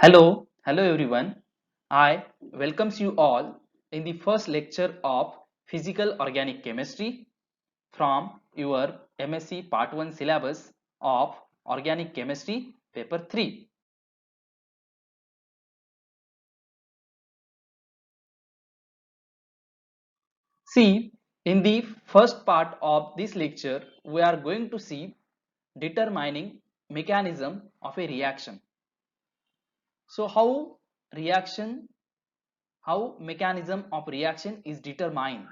Hello everyone. I welcomes you all in the first lecture of Physical Organic Chemistry from your MSc Part 1 syllabus of Organic Chemistry Paper 3. See, in the first part of this lecture, we are going to see determining mechanism of a reaction. So reaction how mechanism of reaction is determined,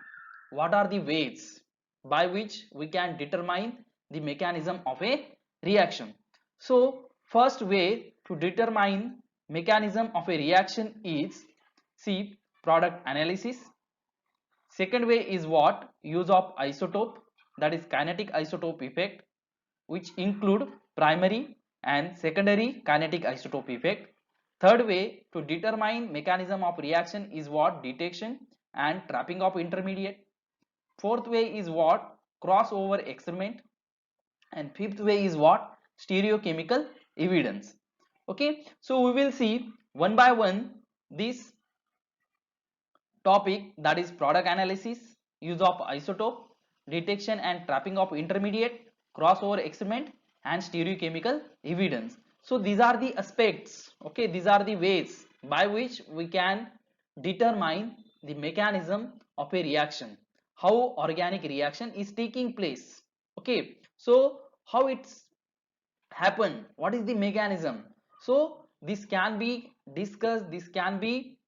what are the ways by which we can determine the mechanism of a reaction. So first way to determine mechanism of a reaction is, see, product analysis. Second way is what, use of isotope, that is kinetic isotope effect, which include primary and secondary kinetic isotope effect. Third way to determine mechanism of reaction is what, detection and trapping of intermediate. Fourth way is what, crossover experiment. And fifth way is what, stereochemical evidence. Okay, so we will see one by one this topic, that is product analysis, use of isotope, detection and trapping of intermediate, crossover experiment and stereochemical evidence. So these are the aspects, okay, these are the ways by which we can determine the mechanism of a reaction, how organic reaction is taking place. Okay, so how it's happen, what is the mechanism. So this can be discussed, this can be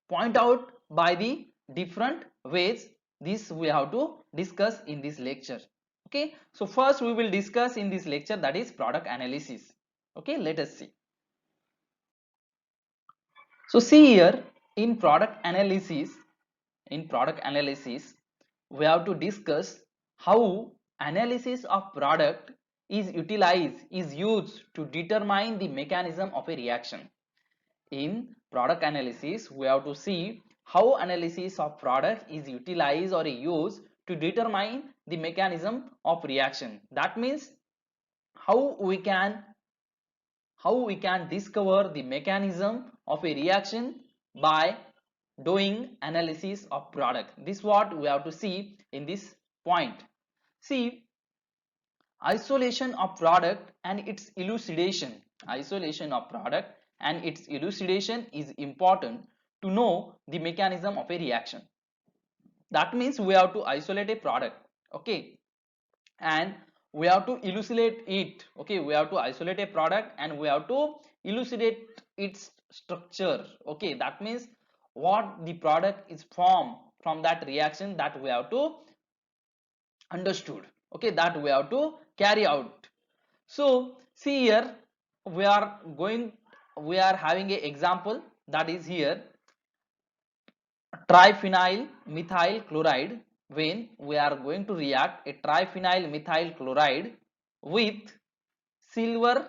point out by the different ways. This we have to discuss in this lecture. Okay, so first we will discuss in this lecture, that is product analysis. Okay, let us see. So see here, in product analysis we have to discuss how analysis of product is used to determine the mechanism of a reaction. In product analysis, we have to see how analysis of product is utilized or used to determine the mechanism of reaction. That means how we can discover the mechanism of a reaction by doing analysis of product. This is what we have to see in this point. See, isolation of product and its elucidation. Isolation of product and its elucidation is important to know the mechanism of a reaction. That means we have to isolate a product, okay, and we have to elucidate it. Okay, we have to isolate a product and we have to elucidate its structure. Okay, that means what the product is formed from that reaction, that we have to understood. Okay, that we have to carry out. So see here, we are going we are having a example, that is here triphenyl methyl chloride. When we are going to react a triphenyl methyl chloride with silver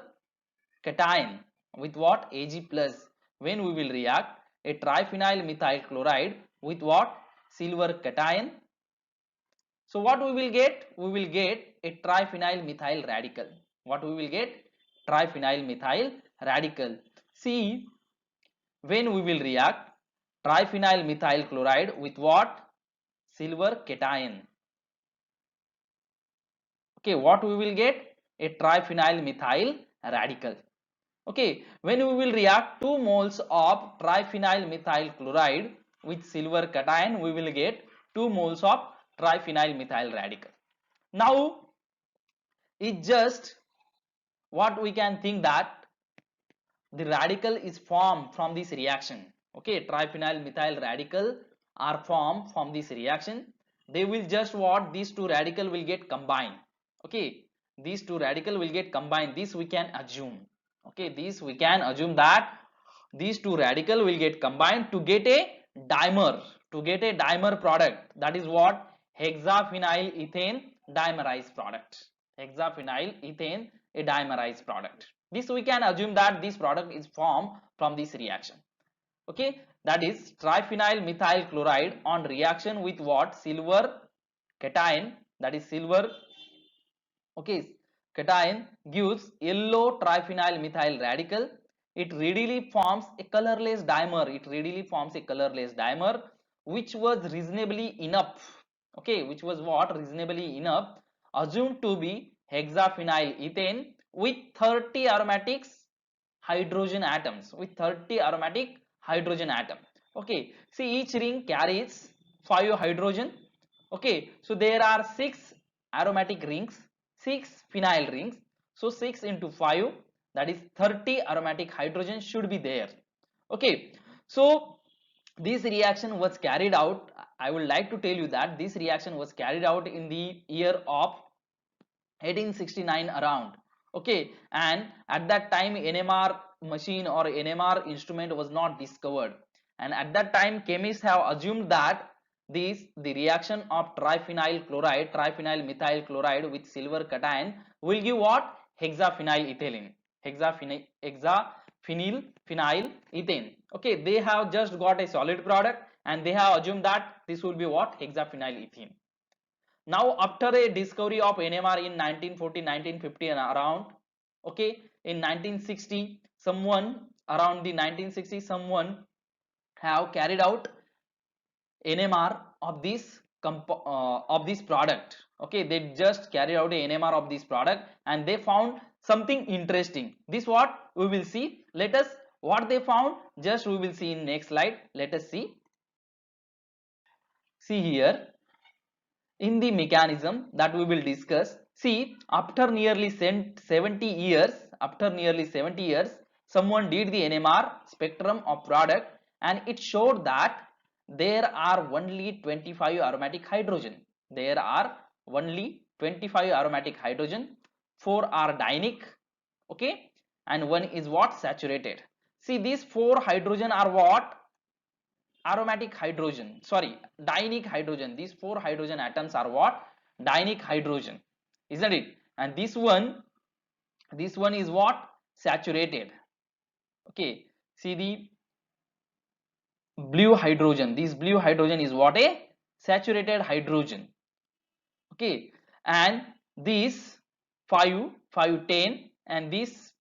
cation, with what, Ag plus. When we will react a triphenyl methyl chloride with what, silver cation, so what we will get, we will get a triphenyl methyl radical. What we will get, triphenyl methyl radical. See, when we will react triphenyl methyl chloride with what, silver cation. Okay, what we will get, a triphenyl methyl radical. Okay, when we will react 2 moles of triphenyl methyl chloride with silver cation, we will get 2 moles of triphenyl methyl radical. Now it just what we can think, that the radical is formed from this reaction. Okay, triphenyl methyl radical are formed from this reaction. They will just what, these two radical will get combined. Okay, these two radical will get combined, this we can assume. Okay, this we can assume that these two radical will get combined to get a dimer, product, that is what, hexaphenyl ethane dimerized product. Hexaphenyl ethane, a dimerized product. This we can assume that this product is formed from this reaction. Okay, that is triphenyl methyl chloride on reaction with what, silver cation, that is silver, okay, cation gives yellow triphenyl methyl radical. it readily forms a colorless dimer. It readily forms a colorless dimer, which was reasonably enough. Okay, which was what? Reasonably enough, assumed to be hexaphenyl ethane with 30 aromatics hydrogen atoms, with 30 aromatic hydrogen atom. Okay, see, each ring carries 5 hydrogen. Okay, so there are 6 aromatic rings, 6 phenyl rings. So 6 into 5, that is 30 aromatic hydrogen should be there. Okay, so this reaction was carried out. I would like to tell you that this reaction was carried out in the year of 1869 around. Okay, and at that time NMR machine or NMR instrument was not discovered, and at that time chemists have assumed that the reaction of triphenyl methyl chloride with silver cation will give what? Hexaphenyl ethylene, hexaphenyl phenyl ethane. Okay, they have just got a solid product and they have assumed that this will be what? Hexaphenyl ethene. Now after a discovery of NMR in 1940, 1950 and around, okay, in 1960 someone, around the 1960 someone have carried out NMR of this product. Okay, they just carried out a NMR of this product and they found something interesting. This what we will see. Let us, what they found, just we will see in next slide. Let us see. See here, in the mechanism that we will discuss. See, after nearly 70 years, someone did the NMR spectrum of product and it showed that there are only 25 aromatic hydrogen. There are only 25 aromatic hydrogen, 4 are dienic, okay, and 1 is what? Saturated. See, these 4 hydrogen are what? Aromatic hydrogen, sorry, dienic hydrogen. These 4 hydrogen atoms are what? Dienic hydrogen, isn't it? And this one is what? Saturated. Okay, see the blue hydrogen, this blue hydrogen is what? A saturated hydrogen. Okay, and these 5 5 10 and this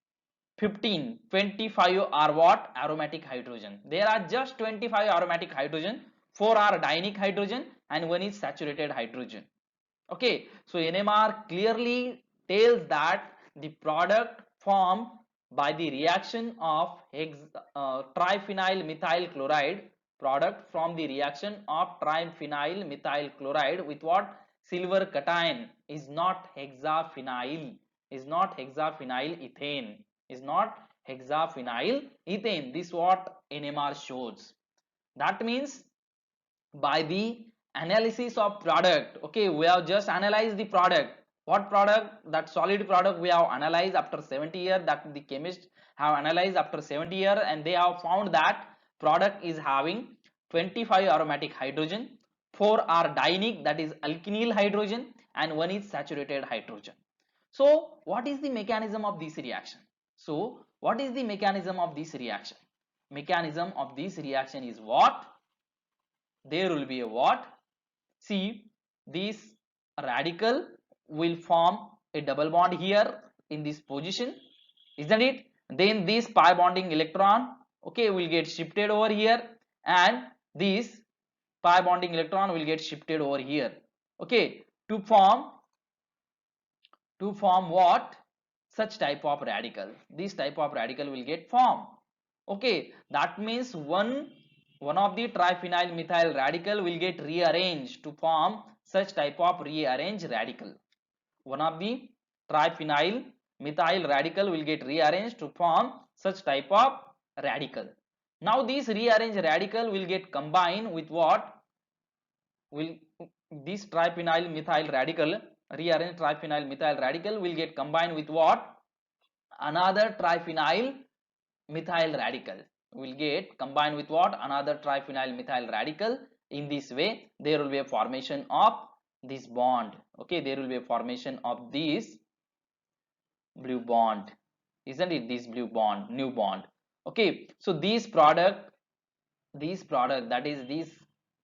15 25 are what? Aromatic hydrogen. There are just 25 aromatic hydrogen, 4 are dienic hydrogen and 1 is saturated hydrogen. Okay, so NMR clearly tells that the product formed by the reaction of triphenyl methyl chloride, product from the reaction of triphenyl methyl chloride with what? Silver cation is not hexaphenyl, is not hexaphenyl ethane, is not hexaphenyl ethane. This what NMR shows. That means by the analysis of product, okay, we have just analyzed the product. What product? That solid product we have analyzed after 70 years, that the chemists have analyzed after 70 years, and they have found that product is having 25 aromatic hydrogen, 4 are dienic, that is alkynyl hydrogen, and 1 is saturated hydrogen. So what is the mechanism of this reaction? So what is the mechanism of this reaction? Mechanism of this reaction is what? There will be a what? See, this radical will form a double bond here in this position, isn't it? Then this pi bonding electron, okay, will get shifted over here, and this pi bonding electron will get shifted over here, okay, to form what? Such type of radical. This type of radical will get formed. Okay, that means one of the triphenyl methyl radical will get rearranged to form such type of rearranged radical. One of the triphenyl methyl radical will get rearranged to form such type of radical. Now this rearranged radical will get combined with what? Will this triphenyl methyl radical, rearranged triphenyl methyl radical will get combined with what? Another triphenyl methyl radical will get combined with what? Another triphenyl methyl radical. In this way there will be a formation of this bond. Okay, there will be a formation of this blue bond, isn't it? This blue bond, new bond. Okay, so this product that is this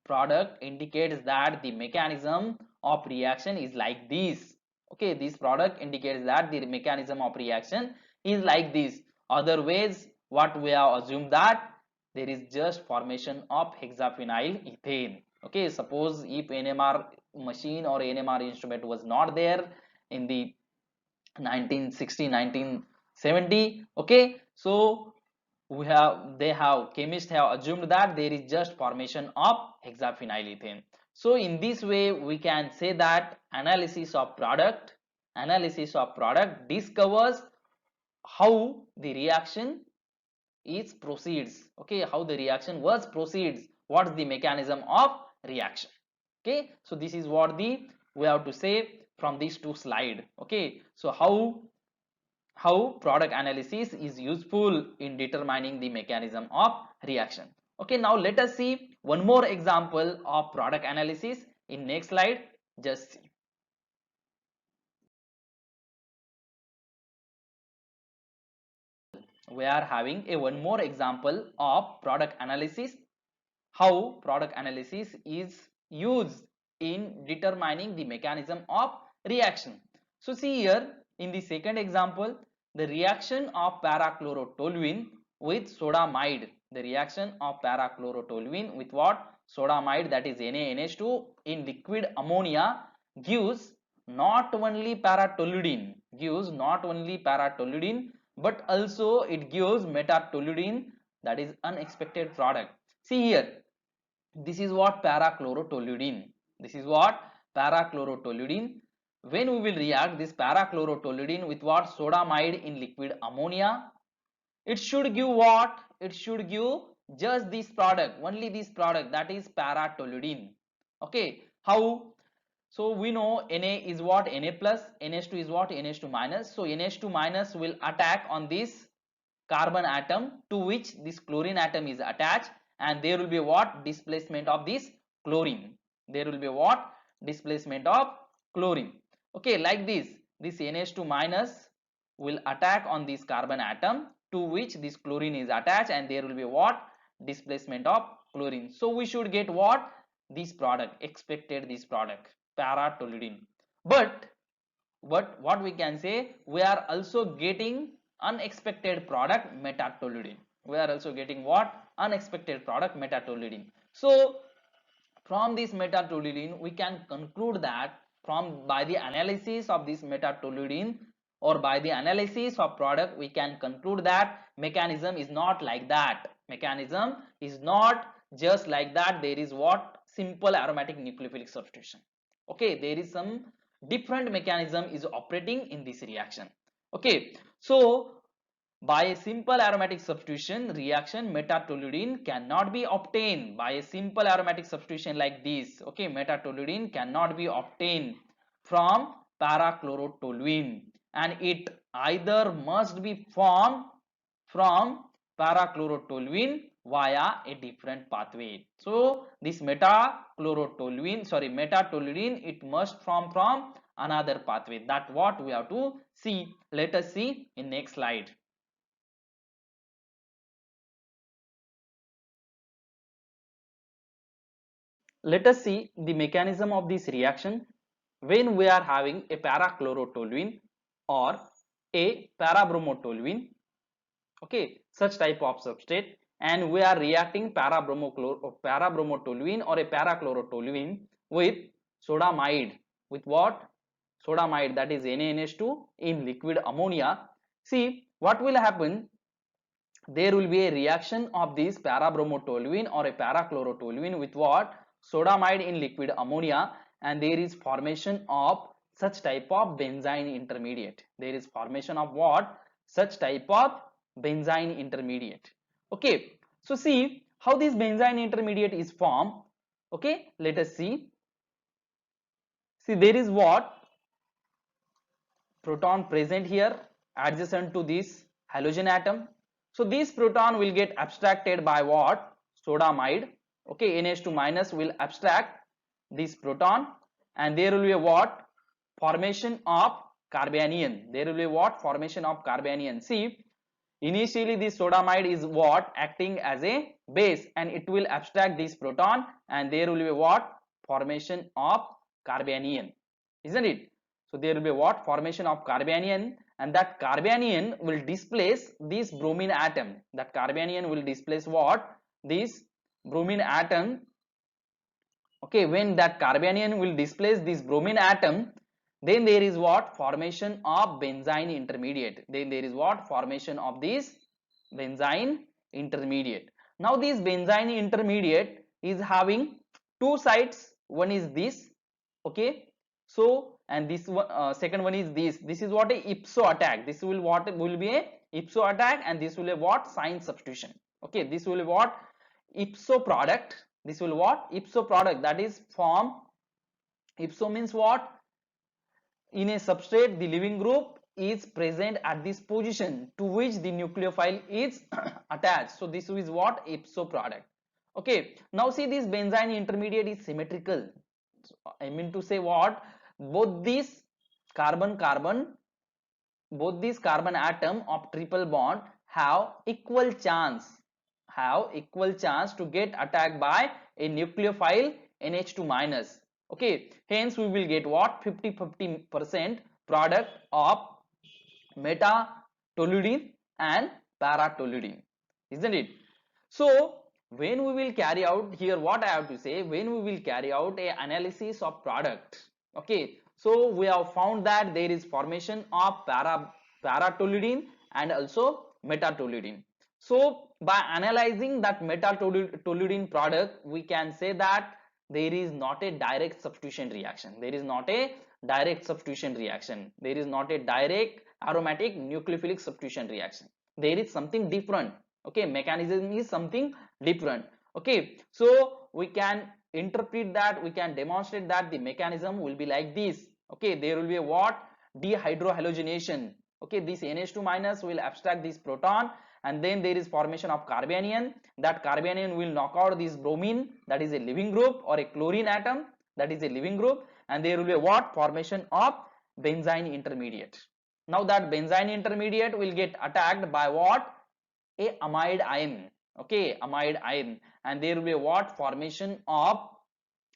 product indicates that the mechanism of reaction is like this. Okay, this product indicates that the mechanism of reaction is like this. Other ways what we have assumed that there is just formation of hexaphenyl ethane. Okay, suppose if NMR machine or NMR instrument was not there in the 1960 1970, okay, so chemists have assumed that there is just formation of hexaphenyl ethane. So in this way we can say that analysis of product discovers how the reaction is proceeds. Okay, how the reaction was proceeds, what is the mechanism of reaction. Okay, so this is what we have to say from these two slide. Okay, so how product analysis is useful in determining the mechanism of reaction. Okay, now let us see one more example of product analysis in next slide. Just see. We are having a one more example of product analysis, how product analysis is used in determining the mechanism of reaction. So see here in the second example, the reaction of parachlorotoluene with sodamide, the reaction of parachlorotoluene with what? Sodamide, that is NaNH2 in liquid ammonia gives not only paratoluidine, but also it gives metatoluidine, that is unexpected product. See here, this is what parachlorotoluidine. This is what parachlorotoluidine. When we will react this parachlorotoluidine with what? Sodamide in liquid ammonia, it should give what? It should give just this product, only this product, that is paratoluidine. Okay, how? So we know Na is what? Na plus, NH2 is what? NH2 minus. So NH2 minus will attack on this carbon atom to which this chlorine atom is attached, and there will be what? Displacement of this chlorine. There will be what? Displacement of chlorine. Okay, like this NH2 minus will attack on this carbon atom to which this chlorine is attached, and there will be what? Displacement of chlorine. So we should get what? This product, expected this product, paratoluidine. But what we can say, we are also getting unexpected product, metatoluidine. We are also getting what? Unexpected product, metatoluidine. So from this metatoluidine we can conclude that by the analysis of this metatoluidine or by the analysis of product, we can conclude that mechanism is not like that. Mechanism is not just like that. There is what? Simple aromatic nucleophilic substitution. Okay, there is some different mechanism is operating in this reaction. Okay, so by a simple aromatic substitution reaction, metatoluidine cannot be obtained by a simple aromatic substitution like this. Okay, metatoluidine cannot be obtained from parachlorotoluene, and it either must be formed from parachlorotoluene via a different pathway. So this metatoluidine, it must form from another pathway. That what we have to see. Let us see in next slide. Let us see the mechanism of this reaction when we are having a parachlorotoluene or a parabromotoluene. Okay, such type of substrate, and we are reacting parabromotoluene or a parachlorotoluene with sodamide. With what? Sodamide, that is NaNH2 in liquid ammonia. See what will happen. There will be a reaction of this parabromotoluene or a parachlorotoluene with what? Sodamide in liquid ammonia, and there is formation of such type of benzene intermediate. There is formation of what? Such type of benzene intermediate. Okay, so see how this benzene intermediate is formed. Okay, let us see. See, there is what? Proton present here adjacent to this halogen atom. So this proton will get abstracted by what? Sodamide. Okay, NH2 minus will abstract this proton, and there will be a what? Formation of carbanion. There will be what? Formation of carbanion. See, initially this sodamide is what? Acting as a base, and it will abstract this proton, and there will be what? Formation of carbanion, isn't it? So there will be what? Formation of carbanion, and that carbanion will displace this bromine atom. That carbanion will displace what? This bromine atom. Okay, when that carbanion will displace this bromine atom, then there is what? Formation of benzene intermediate. Then there is what? Formation of this benzene intermediate. Now this benzene intermediate is having two sides. One is this, okay, so, and this one, second one is this is what? A ipso attack. This will what? Will be a ipso attack, and this will be what? Sign substitution. Okay, this will be what? Ipso product. This will what? Ipso product, that is form. Ipso means what? In a substrate, the leaving group is present at this position to which the nucleophile is attached. So this is what? Ipso product. Okay, now see, this benzene intermediate is symmetrical. So I mean to say what? Both these carbon atom of triple bond have equal chance to get attacked by a nucleophile NH2 minus. Okay, hence we will get what? 50-50% product of meta-toluidine and para-toluidine, isn't it? So when we will carry out here, what I have to say, when we will carry out a analysis of product, okay, so we have found that there is formation of para-toluidine and also meta-toluidine. So by analyzing that meta-toluidine product, we can say that there is not a direct substitution reaction. There is not a direct substitution reaction. There is not a direct aromatic nucleophilic substitution reaction. There is something different. Okay, mechanism is something different. Okay, so we can interpret that, we can demonstrate that the mechanism will be like this. Okay, there will be a what? Dehydrohalogenation. Okay, this NH2 minus will abstract this proton, and then there is formation of carbanion. That carbanion will knock out this bromine, that is a leaving group, or a chlorine atom, that is a leaving group, and there will be a what? Formation of benzene intermediate. Now that benzene intermediate will get attacked by what? A amide ion. Okay, amide ion, and there will be a what? Formation of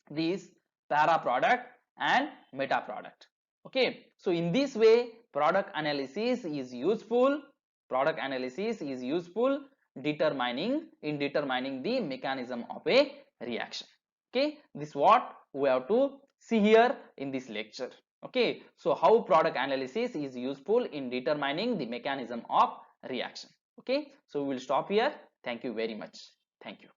this para product and meta product. Okay, so in this way product analysis is useful. Product analysis is useful determining the mechanism of a reaction. Okay, this is what we have to see here in this lecture. Okay, so how product analysis is useful in determining the mechanism of reaction. Okay, so we will stop here. Thank you very much. Thank you.